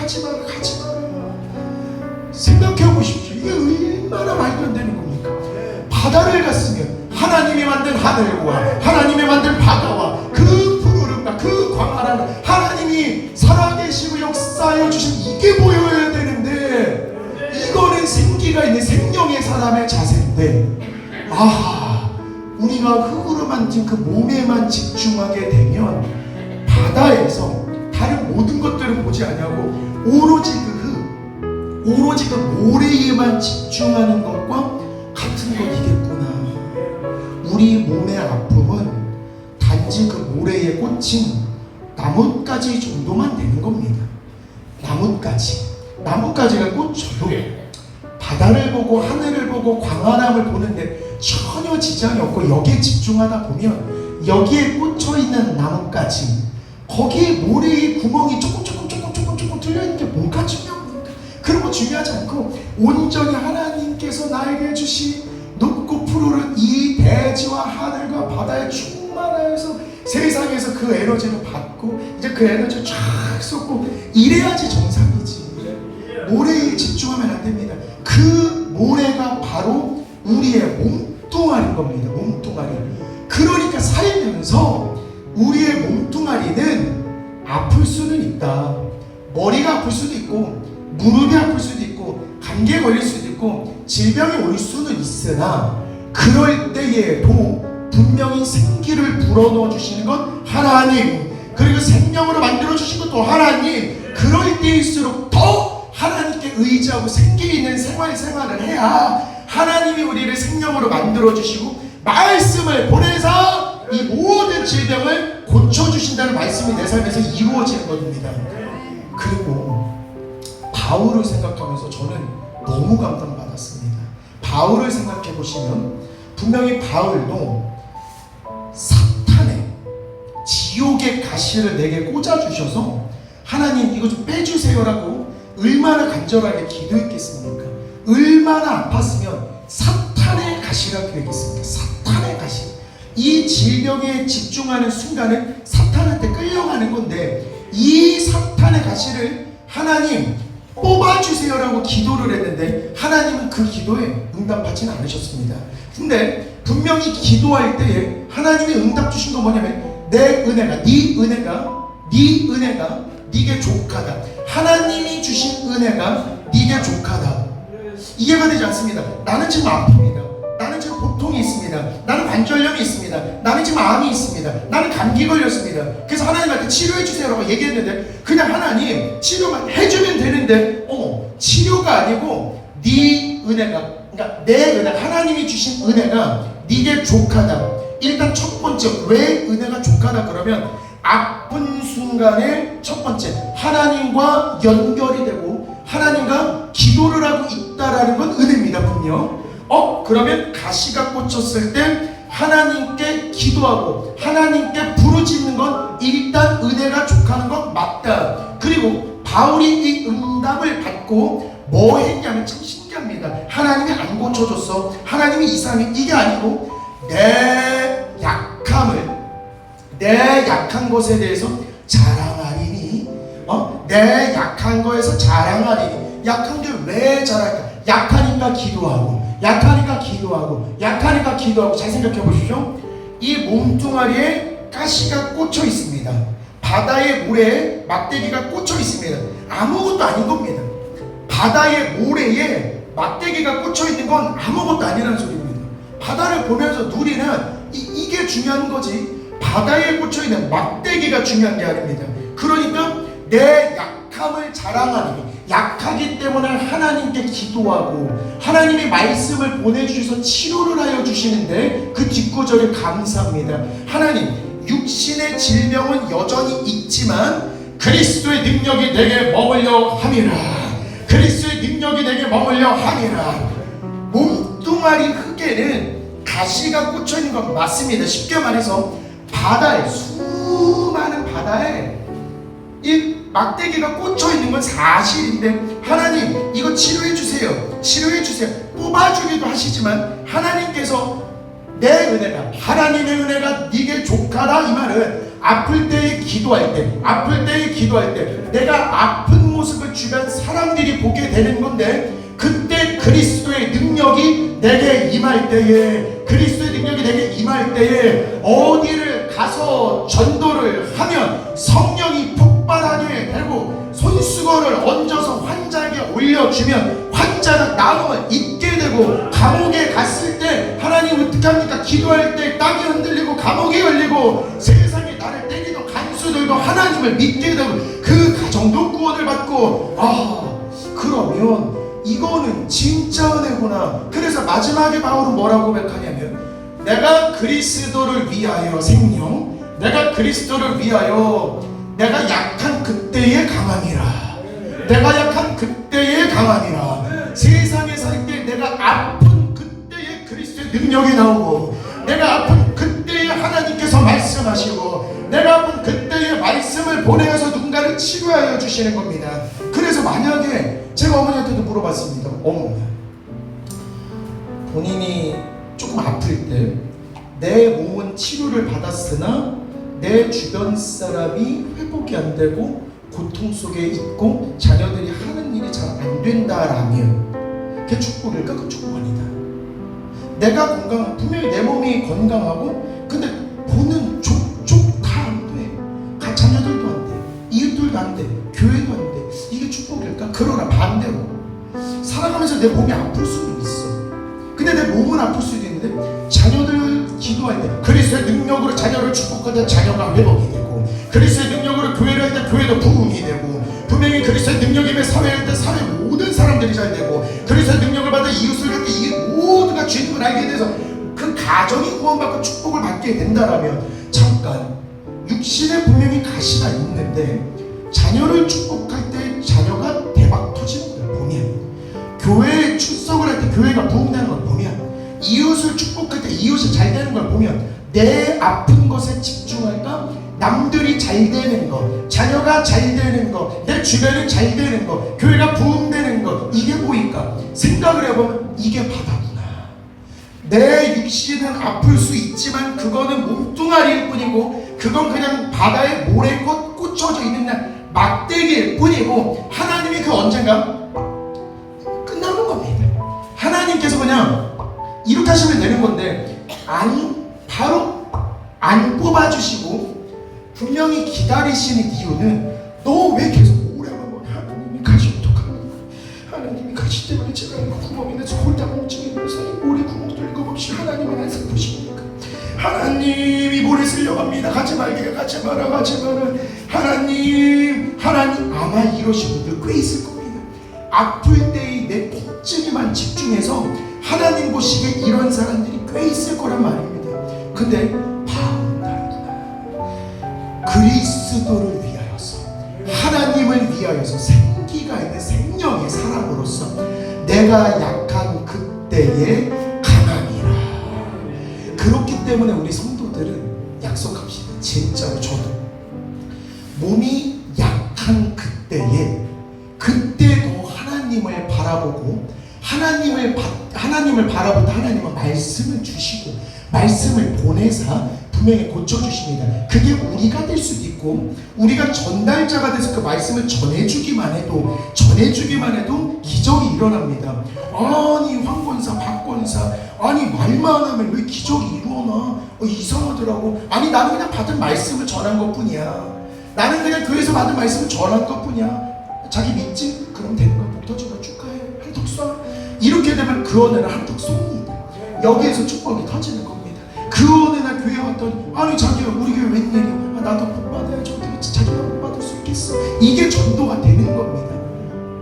생각해 보십시오. 이게 얼마나 말도 안 되는 겁니까? 바다를 갔으면 하나님이 만든 하늘과 하나님이 만든 바다와 그 푸르름과 그 광활한 하나님이 살아계시고 역사하여 주신 이게 보여야 되는데, 이거는 생기가 있는 생명의 사람의 자세인데, 우리가 흙으로 만든 그 몸에만 집중하게 되면 바다에서 다른 모든 것들을 보지 않냐고 오로지 그 모래에만 집중하는 것과 같은 것이겠구나. 우리 몸의 아픔은 단지 그 모래에 꽂힌 나뭇가지 정도만 되는 겁니다. 나뭇가지가 꽂혀도 바다를 보고 하늘을 보고 광활함을 보는데 전혀 지장이 없고 여기에 집중하다 보면 여기에 꽂혀있는 나뭇가지, 거기에 모래의 구멍이 조금 뚫려있는 게 뭐가 중요합니까? 그런 거 중요하지 않고 온전히 하나님께서 나에게 주신 높고 푸르른 이 대지와 하늘과 바다에 충만하여서 세상에서 그 에너지를 받고 이제 그 에너지를 쫙 쏟고 이래야지 정상이지. 모래에 집중하면 안 됩니다. 그 모래가 바로 우리의 몸뚱아리인 겁니다. 몸뚱아리. 그러니까 살면서 우리의 몸뚱아리는 아플 수는 있다. 머리가 아플 수도 있고 무릎이 아플 수도 있고 감기에 걸릴 수도 있고 질병이 올 수는 있으나, 그럴 때에도 분명히 생기를 불어넣어 주시는 건 하나님, 그리고 생명으로 만들어 주신 것도 하나님. 그럴 때일수록 더 하나님께 의지하고 생기 있는 생활을 해야 하나님이 우리를 생명으로 만들어 주시고 말씀을 보내서 이 모든 질병을 고쳐주신다는 말씀이 내 삶에서 이루어지는 겁니다. 그리고 바울을 생각하면서 저는 너무 감동받았습니다. 바울을 생각해 보시면 분명히 바울도 사탄의 지옥의 가시를 내게 꽂아주셔서 하나님 이거 좀 빼주세요라고 얼마나 간절하게 기도했겠습니까? 얼마나 아팠으면 사탄의 가시라고 그랬겠습니까? 사탄의 가시. 이 질병에 집중하는 순간은 사탄한테 끌려가는 건데, 이 사탄의 가시를 하나님 뽑아주세요라고 기도를 했는데 하나님은 그 기도에 응답받지는 않으셨습니다. 근데 분명히 기도할 때에 하나님이 응답 주신 건 뭐냐면, 내 은혜가 네 은혜가 네게 족하다. 하나님이 주신 은혜가 네게 족하다. 이해가 되지 않습니다. 나는 지금 아픕니다. 나는 지금 고통이 있습니다. 나는 관절염이 있습니다. 나는 지금 암이 있습니다. 나는 감기 걸렸습니다. 그래서 하나님한테 치료해 주세요라고 얘기했는데, 그냥 하나님 치료만 해주면 되는데 치료가 아니고 네 은혜가, 그러니까 내 은혜, 하나님이 주신 은혜가 네게 족하다. 일단 첫 번째, 왜 은혜가 족하다 그러면 아픈 순간에 첫 번째 하나님과 연결이 되고 하나님과 기도를 하고 있다라는 건 은혜입니다. 분명. 그러면 가시가 꽂혔을 때 하나님께 기도하고 하나님께 부르짖는 건 일단 은혜가 족하는 건 맞다. 그리고 바울이 이 응답을 받고 뭐 했냐면 참 신기합니다. 하나님이 안 고쳐줬어. 하나님이 이 사람이 이게 아니고 내 약한 것에 대해서 자랑하리니 내 약한 거에서 자랑하리니. 약한 게 왜 자랄까? 약하니까 기도하고, 약하니까 기도하고, 약하니까 기도하고. 잘 생각해 보십시오. 이 몸뚱아리에 가시가 꽂혀 있습니다. 바다의 모래에 막대기가 꽂혀 있습니다. 아무것도 아닌 겁니다. 바다의 모래에 막대기가 꽂혀 있는 건 아무것도 아니라는 소리입니다. 바다를 보면서 누리는 이게 중요한 거지, 바다에 꽂혀 있는 막대기가 중요한 게 아닙니다. 그러니까 내 약함을 자랑하니, 약하기 때문에 하나님께 기도하고 하나님이 말씀을 보내주셔서 치료를 하여 주시는데 그 뒷구절에 감사합니다. 하나님, 육신의 질병은 여전히 있지만 그리스도의 능력이 내게 머물려 함이라. 그리스도의 능력이 내게 머물려 함이라. 몸뚱아리 흙에는 가시가 꽂혀 있는 건 맞습니다. 쉽게 말해서 바다에, 수많은 바다에 이 막대기가 꽂혀 있는 건 사실인데, 하나님 이거 치료해 주세요, 치료해 주세요, 뽑아주기도 하시지만 하나님께서 내 은혜가, 하나님의 은혜가 네게 족하다, 이 말은 아플 때에 기도할 때, 아플 때에 기도할 때 내가 아픈 모습을 주변 사람들이 보게 되는 건데, 그때 그리스도의 능력이 내게 임할 때에, 그리스도의 능력이 내게 임할 때에 어디를 가서 전도를 하면 성령이 폭발하게 되고, 손수건을 얹어서 환자에게 올려주면 환자가 나음을 잊게 되고, 감옥에 갔을 때 하나님 어떻게 합니까? 기도할 때 땅이 흔들리고 감옥이 열리고 세상에 나를 때리던 간수들도 하나님을 믿게 되고 그 가정도 구원을 받고, 그러면 이거는 진짜 은혜구나. 그래서 마지막에 바울은 뭐라고 고백하냐면, 내가 그리스도를 위하여 생명, 내가 그리스도를 위하여 내가 약한 그때에 강함이라. 내가 약한 그때에 강함이라. 세상에 살 때 내가 아픈 그때에 그리스도의 능력이 나오고, 내가 아픈 그때에 하나님께서 말씀하시고, 내가 아픈 그때에 말씀을 보내어서 누군가를 치료하여 주시는 겁니다. 그래서 만약에 제가 어머니한테도 물어봤습니다. 어머니, 본인이 조금 아플 때 내 몸은 치료를 받았으나 내 주변 사람이 회복이 안 되고 고통 속에 있고 자녀들이 하는 일이 잘 안 된다라면 그게 축복일까? 그 축복 아니다. 내가 건강, 분명히 내 몸이 건강하고 근데 보는 쪽 다 안 돼. 자녀들도 안 돼, 이웃들도 안 돼, 교회도 안 돼. 이게 축복일까? 그러나 반대로 살아가면서 내 몸이 아플 수도 있어. 근데 내 몸은 아플 수도 있는데 자녀들 기도할 때 그리스도의 능력으로 자녀를 축복할 때 자녀가 회복이 되고, 그리스도의 능력으로 교회를 할 때 교회도 부흥이 되고, 분명히 그리스도의 능력이면 사회할 때 사회 모든 사람들이 잘 되고, 그리스도의 능력을 받아 이웃을 할 때 이 모두가 주님을 알게 돼서 그 가정이 구원받고 축복을 받게 된다라면, 잠깐 육신에 분명히 가시가 있는데 자녀를 축복할 때 자녀가 대박 터지는 걸 보면, 교회에 출석을 할 때 교회가 부흥되는 걸 보면, 이웃을 축복할 때 이웃이 잘 되는 걸 보면 내 아픈 것에 집중할까? 남들이 잘 되는 거, 자녀가 잘 되는 거, 내 주변이 잘 되는 거, 교회가 부흥되는 거, 이게 보니까 생각을 해보면 이게 바다구나. 내 육신은 아플 수 있지만 그거는 몸뚱아리일 뿐이고, 그건 그냥 바다에 모래 꽂혀져 있는 날 막대기일 뿐이고, 하나님이 그 언젠가 끝나는 겁니다. 하나님께서 그냥 이렇게 하시면 되는 건데 바로 안 뽑아주시고 분명히 기다리시는 이유는, 너 왜 계속 오래만 보냐? 하나님이 가시 어떡합니까? 하나님이 가시 때문에 제가 구멍이 나서 골다공증이 있어서 모래 구멍 뚫고 없이 하나님은 안 슬프십니까? 하나님 이 모래 쓰려고 합니다. 가지 말게, 가지 마라, 가지 마라. 하나님 아마 이러신 분들 꽤 있을 겁니다. 아플 때의 내 통증에만 집중해서 하나님 보시기에 이런 사람들이 꽤 있을 거란 말입니다. 근데 바울은 다르구나. 그리스도를 위하여서, 하나님을 위하여서 생기가 있는 생명의 사람으로서 내가 약한 그때에 강함이라. 그렇기 때문에 우리 성도들은 약속합시다. 진짜로 저도 몸이 약한 그때에, 그때 더 하나님을 바라보고, 하나님을 바라보다 하나님은 말씀을 주시고 말씀을 보내사 분명히 고쳐주십니다. 그게 우리가 될 수도 있고 우리가 전달자가 돼서 그 말씀을 전해주기만 해도 기적이 일어납니다. 아니 황권사 박권사 아니 말만 하면 왜 기적이 일어나? 이상하더라고. 아니 나는 그냥 받은 말씀을 전한 것뿐이야. 나는 그냥 교회에서 받은 말씀을 전한 것뿐이야. 자기 믿지? 그럼 되는 거야. 복 터지고 축하해. 한턱 쏴. 이렇게 되면 그 어느 날 한턱 쏩니다. 여기에서 축복이 터지는 겁니다. 그 어느 날 교회 왔더니 아니 자기야 우리 교회 웬일이야. 나도 복 받아야지. 어떻게 자기가 복 받을 수 있겠어. 이게 전도가 되는 겁니다.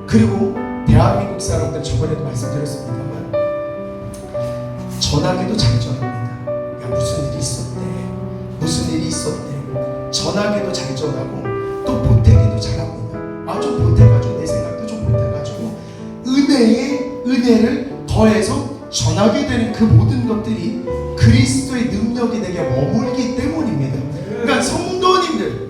그리고 대한민국 사람들 저번에도 말씀드렸습니다만 전하기도 잘 전합니다. 야 무슨 일이 있었대. 무슨 일이 있었대. 전하기도 잘 전하고 또 보태기도 잘합니다. 좀 보태가지고 내 생각도 좀 보태가지고 은혜를 더해서 전하게 되는 그 모든 것들이 그리스도의 능력이 내게 머물기 때문입니다. 그러니까 성도님들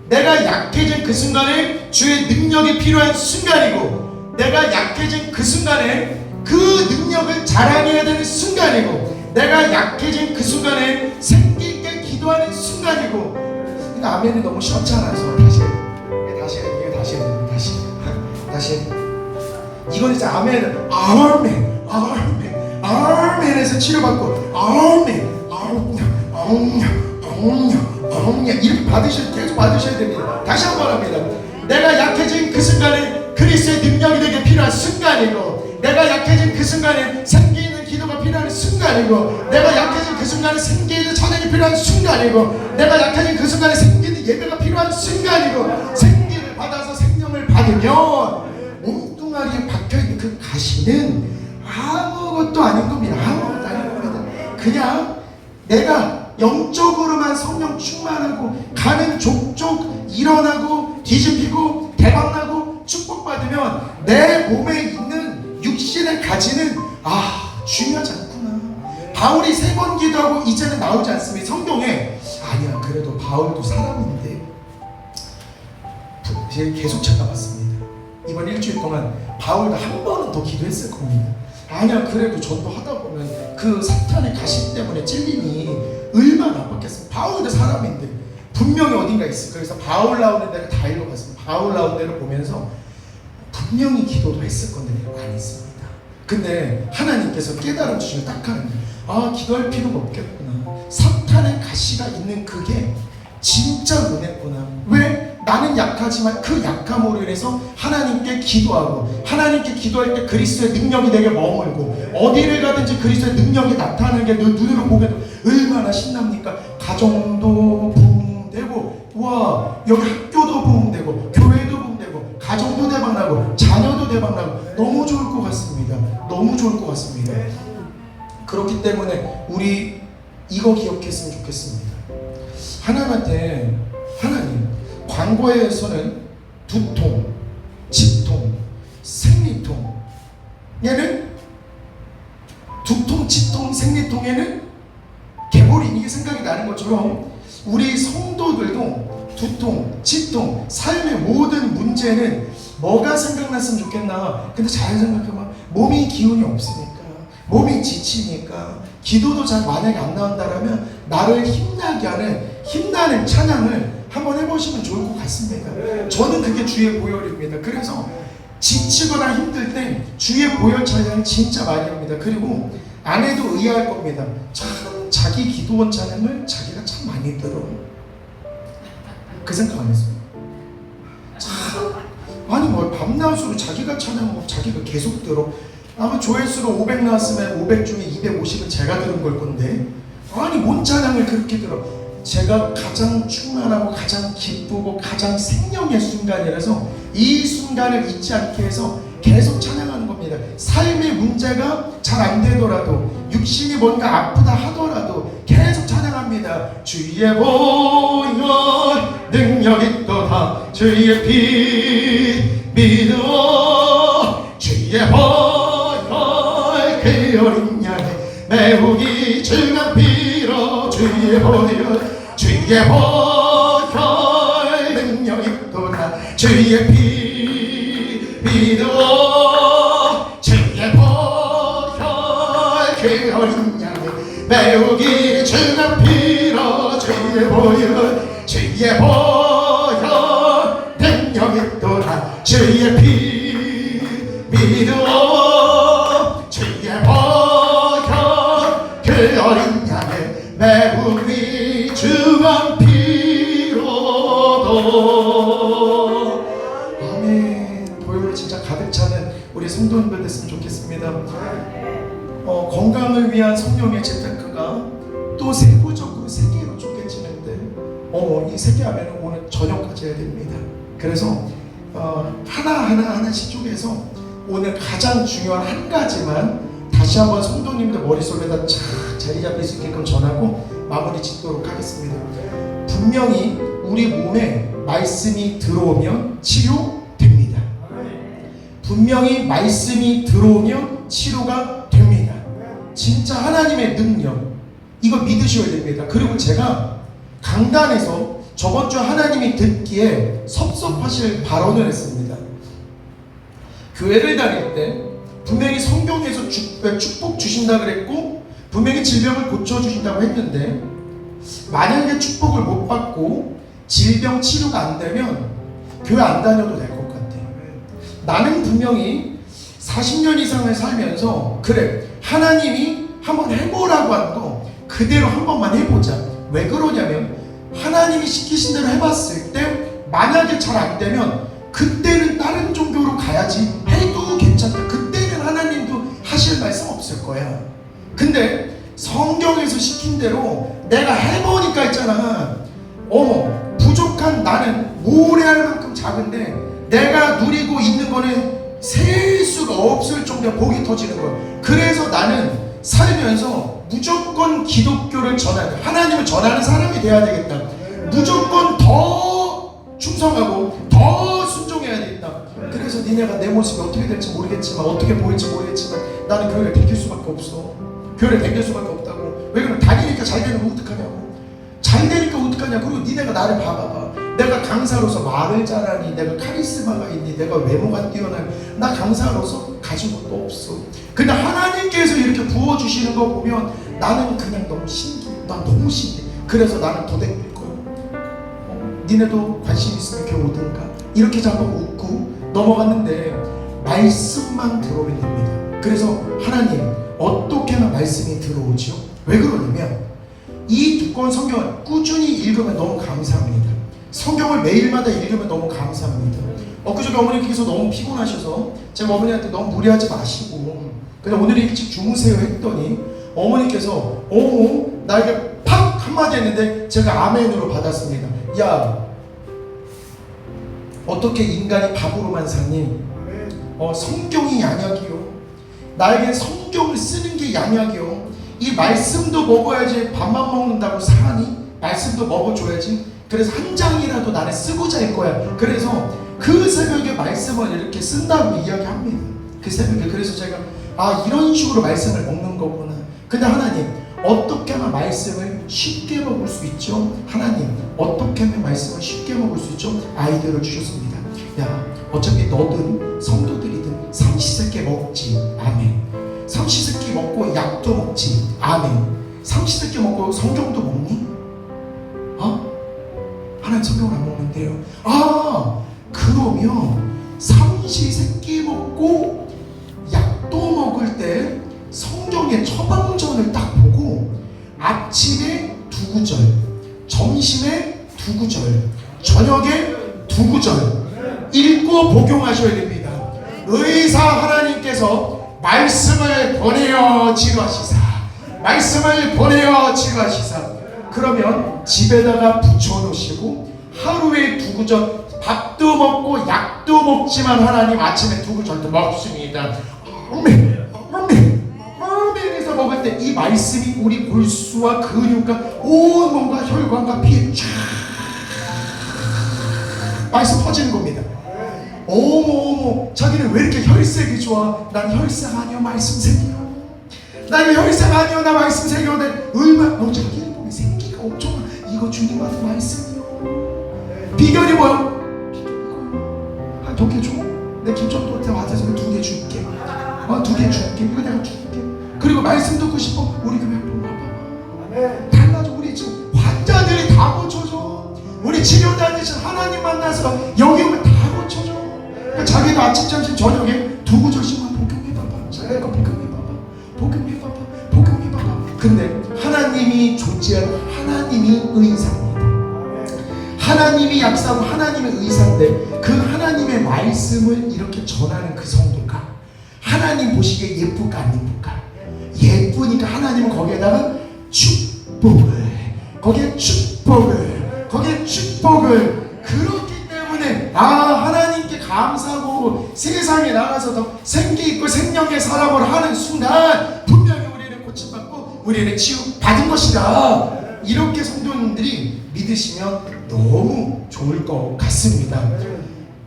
내가 약해진 그 순간에 주의 능력이 필요한 순간이고 내가 약해진 그 순간에 그 능력을 자랑해야 되는 순간이고 내가 약해진 그 순간에 생기게 기도하는 순간이고 그러니까 아멘이 너무 시원찮아서 다시 이건 이제 아멘을 아멘에서 치료받고 이렇게 계속 받으셔야 됩니다. 다시 한번 합니다. 내가 약해진 그 순간에 그리스도의 능력이 되게 필요한 순간이고 내가 약해진 그 순간에 생기는 기도가 필요한 순간이고 내가 약해진 그 순간에 생기는 찬양이 필요한 순간이고 내가 약해진 그 순간에 생기는 예배가 필요한 순간이고 생기를 받아서 생명을 받으면 몸뚱아리에 박혀있는 그 가시는 아무것도 아닌 겁니다. 아무것도 아닌 겁니다. 그냥 내가 영적으로만 성령 충만하고 가는 족족 일어나고 뒤집히고 대박나고 축복받으면 내 몸에 있는 육신의 가지는 중요하지 않구나. 바울이 3번 기도하고 이제는 나오지 않습니다. 성경에 아니야 그래도 바울도 사람인데 계속 찾아봤습니다. 이번 일주일 동안 바울도 한 번은 더 기도했을 겁니다. 아니야 그래도 전도하다 보면 그 사탄의 가시 때문에 찔림이 얼마나 아팠겠습니까. 바울도 사람인데 분명히 어딘가 있어. 그래서 바울 나오는 데를 다 읽어봤습니다. 바울 나오는 데를 보면서 분명히 기도도 했을 건데 안 했습니다. 근데 하나님께서 깨달아 주시면 딱 하는 거예요. 기도할 필요가 없겠구나. 사탄의 가시가 있는 그게 진짜 은혜구나. 왜? 나는 약하지만 그 약함으로 인해서 하나님께 기도하고 하나님께 기도할 때 그리스도의 능력이 내게 머물고 어디를 가든지 그리스도의 능력이 나타나는 게 눈으로 보게도 얼마나 신납니까? 가정도 부흥되고 와 여기 학교도 부흥되고 교회도 부흥되고 가정도 대박나고 자녀도 대박나고 너무 좋을 것 같습니다. 너무 좋을 것 같습니다. 그렇기 때문에 우리 이거 기억했으면 좋겠습니다. 하나님한테 하나님 광고에서는 두통, 치통, 생리통 얘는 두통, 치통, 생리통에는 개보린 이게 생각이 나는 것처럼 우리 성도들도 두통, 치통, 삶의 모든 문제는 뭐가 생각났으면 좋겠나. 근데 잘 생각해봐. 몸이 기운이 없으니까 몸이 지치니까 기도도 잘 만약에 안 나온다라면 나를 힘나게 하는 힘나는 찬양을 한번 해보시면 좋을 것 같습니다. 저는 그게 주의 보혈입니다. 그래서 지치거나 힘들 때 주의 보혈 찬양 진짜 많이 합니다. 그리고 안 해도 의아할 겁니다. 참 자기 기도원 찬양을 자기가 참 많이 들어. 그 생각 안 했어요. 참 아니 뭐 밤낮으로 자기가 찬양하고 자기가 계속 들어. 아마 조회수로 500 나왔으면 500 중에 250은 제가 들은 걸 건데 아니 뭔 찬양을 그렇게 들어. 제가 가장 충만하고 가장 기쁘고 가장 생명의 순간이라서 이 순간을 잊지 않게 해서 계속 찬양하는 겁니다. 삶의 문제가 잘 안 되더라도 육신이 뭔가 아프다 하더라도 계속 찬양합니다. 주의 보혈 능력 있도다 주의 피 믿어 주의 보혈 그 어린 양의 매우기 즐거운 피로 주의 보혈 주의 보혈 능력 있도다 주의 피 믿어 주의 보혈 그 어린 양의 매우기 즐거운 피로 주의 보혈 주의 보혈 능력이 또다 주의 피 믿어 주의 보혈 그 어린 양의 매우리 주간 피로도 아멘. 보혈로 진짜 가득 차는 우리 성도님들 됐으면 좋겠습니다. 건강을 위한 성령의 재테크가 또 세부적으로 3개로 쪼개지는데 이 3개 하면 오늘 저녁까지 해야 됩니다. 그래서 하나씩 쪼개서 오늘 가장 중요한 한 가지만 다시 한번 성도님들 머릿속에다 착 자리 잡힐 수 있게끔 전하고 마무리 짓도록 하겠습니다. 분명히 우리 몸에 말씀이 들어오면 치료됩니다. 분명히 말씀이 들어오면 치료가 됩니다. 진짜 하나님의 능력 이거 믿으셔야 됩니다. 그리고 제가 강단에서 저번 주 하나님이 듣기에 섭섭하실 발언을 했습니다. 교회를 다닐 때 분명히 성경에서 축복 주신다 그랬고 분명히 질병을 고쳐주신다고 했는데 만약에 축복을 못 받고 질병 치료가 안 되면 교회 안 다녀도 될 것 같아요. 나는 분명히 40년 이상을 살면서 그래 하나님이 한번 해보라고 한 거 그대로 한 번만 해보자. 왜 그러냐면 하나님이 시키신 대로 해봤을 때 만약에 잘 안 되면 그때는 다른 종교로 가야지 해도 괜찮다. 그때는 하나님도 하실 말씀 없을 거야. 근데 성경에서 시킨 대로 내가 해보니까 있잖아. 부족한 나는 모래알 만큼 작은데 내가 누리고 있는 거는 셀 수가 없을 정도로 복이 터지는 거야. 그래서 나는 살면서 무조건 기독교를 전하는 하나님을 전하는 사람이 돼야 되겠다. 무조건 더 충성하고 더 순종해야 되겠다. 그래서 니네가 내 모습이 어떻게 될지 모르겠지만 어떻게 보일지 모르겠지만 나는 교회를 댕길 수밖에 없어. 교회를 댕길 수밖에 없다고. 왜 그러면 다니니까 잘 되는 거 어떡하냐고. 잘 되니까 어떡하냐. 그리고 니네가 나를 봐봐봐. 내가 강사로서 말을 잘하니 내가 카리스마가 있니 내가 외모가 뛰어나니 나 강사로서 가진 것도 없어. 근데 하나님께서 이렇게 부어주시는 거 보면 나는 그냥 너무 신기해. 난 너무 신기해. 그래서 나는 더 댕길 거야. 니네도 관심 있으면 교회 오든가 이렇게 한번 웃고 넘어갔는데 말씀만 들어오면 됩니다. 그래서 하나님 어떻게 하면 말씀이 들어오죠? 왜 그러냐면 이 두꺼운 성경을 꾸준히 읽으면 너무 감사합니다. 성경을 매일마다 읽으면 너무 감사합니다. 엊그저께 어머니께서 너무 피곤하셔서 제가 어머니한테 너무 무리하지 마시고 그냥 오늘 일찍 주무세요 했더니 어머니께서 나에게 팍 한마디 했는데 제가 아멘으로 받았습니다. 야 어떻게 인간이 밥으로만 사니? 성경이 양약이요. 나에게 성경을 쓰는 게 양약이요. 이 말씀도 먹어야지 밥만 먹는다고 사니? 말씀도 먹어줘야지. 그래서 한 장이라도 나는 쓰고 잘 거야. 그래서 그 새벽에 말씀을 이렇게 쓴다고 이야기합니다. 그 새벽에. 그래서 제가 이런 식으로 말씀을 먹는 거구나. 근데 하나님 어떻게 하면 말씀을 쉽게 먹을 수 있죠? 하나님 어떻게 하면 말씀을 쉽게 먹을 수 있죠? 아이디어를 주셨습니다. 야 어차피 너든 성도들이든 삼시세끼 먹지. 아멘. 삼시세끼 먹고 약도 먹지. 아멘. 삼시세끼 먹고 성경도 먹니? 하나님 성경을 안 먹는데요. 그러면 삼시세끼 먹고 약도 먹을 때 성경의 처방전을 딱 보고 아침에 2구절, 점심에 2구절, 저녁에 2구절 읽고 복용하셔야 됩니다. 의사 하나님께서 말씀을 보내어 치료하시사, 말씀을 보내어 치료하시사. 그러면 집에다가 붙여놓으시고 하루에 2구절, 밥도 먹고 약도 먹지만 하나님 아침에 2구절도 먹습니다. 해서 먹을 때 이 말씀이 우리 골수와 근육과 온 몸과 혈관과 피에 쫙 말씀 퍼지는 겁니다. 어머 자기는 왜 이렇게 혈색이 좋아? 난 혈색 아니야 말씀 색이야. 난 혈색 아니야 나 말씀 색이야. 얼마나 자기는 보면 생기가 엄청 많아. 이거 주님한테 말씀이요. 비결이 뭐야? 한 2개 줘. 내 김천도한테 와서 2개 줄게. 2개 줄게. 이거 내가 줄게. 그리고 말씀 듣고 싶어? 우리 교회 한번 와봐. 달라져. 우리 지금 환자들이 다 다 고쳐줘. 우리 치료 다니신 하나님 만나서 여기 오면 다 고쳐줘. 그러니까 자기도 아침 점심 저녁에 두 구절씩만 복용해봐봐. 자기가 복용해봐봐. 복용해봐봐. 복용해봐봐. 근데 하나님이 존재한 하나님이 의사입니다. 하나님이 약사고 하나님의 의사인데 그 하나님의 말씀을 이렇게 전하는 그 성도가 하나님 보시기에 예쁠까 안 예쁠까? 예쁘니까 하나님은 거기에다가 축복을, 거기에 축복을, 거기에 축복을. 그렇기 때문에 하나님께 감사하고 세상에 나가서 더 생기 있고 생명의 사람을 하는 순간 분명히 우리는 고침받고 우리는 치유받은 것이다. 이렇게 성도님들이 믿으시면 너무 좋을 것 같습니다.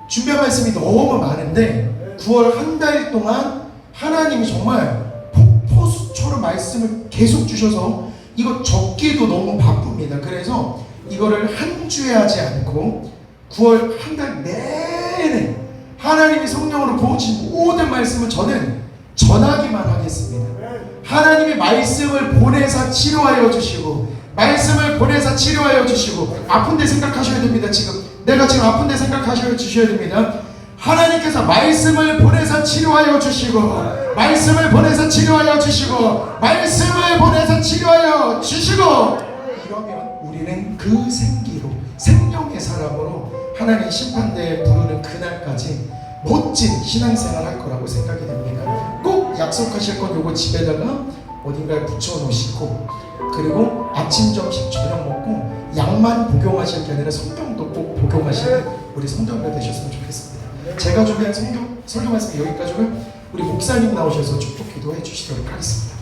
준비한 말씀이 너무 많은데 9월 한 달 동안 하나님이 정말 폭포수처럼 말씀을 계속 주셔서 이거 적기도 너무 바쁩니다. 그래서 이거를 한 주에 하지 않고 9월 한 달 내내 하나님이 성령으로 부어주신 모든 말씀을 저는 전하기만 하겠습니다. 하나님이 말씀을 보내사 치료하여 주시고 말씀을 보내사 치료하여 주시고 아픈데 생각하셔야 됩니다. 내가 지금 아픈데 생각하셔야 주셔야 됩니다. 하나님께서 말씀을 보내사 치료하여 주시고 말씀을 보내사 치료하여 주시고 말씀을 보내사 치료하여 주시고 이러면 우리는 그 생기로 생명의 사람으로 하나님 심판대에 부르는 그날까지 멋진 신앙생활 할 거라고 생각이 됩니다. 꼭 약속하실 건 요거 집에다가 어딘가에 붙여 놓으시고 그리고 아침, 점심, 저녁 먹고 약만 복용하실 게 아니라 성경도 꼭 복용하시는 우리 성도님들 되셨으면 좋겠습니다. 제가 준비한 설교 말씀 여기까지고요. 우리 목사님 나오셔서 축복 기도해 주시도록 하겠습니다.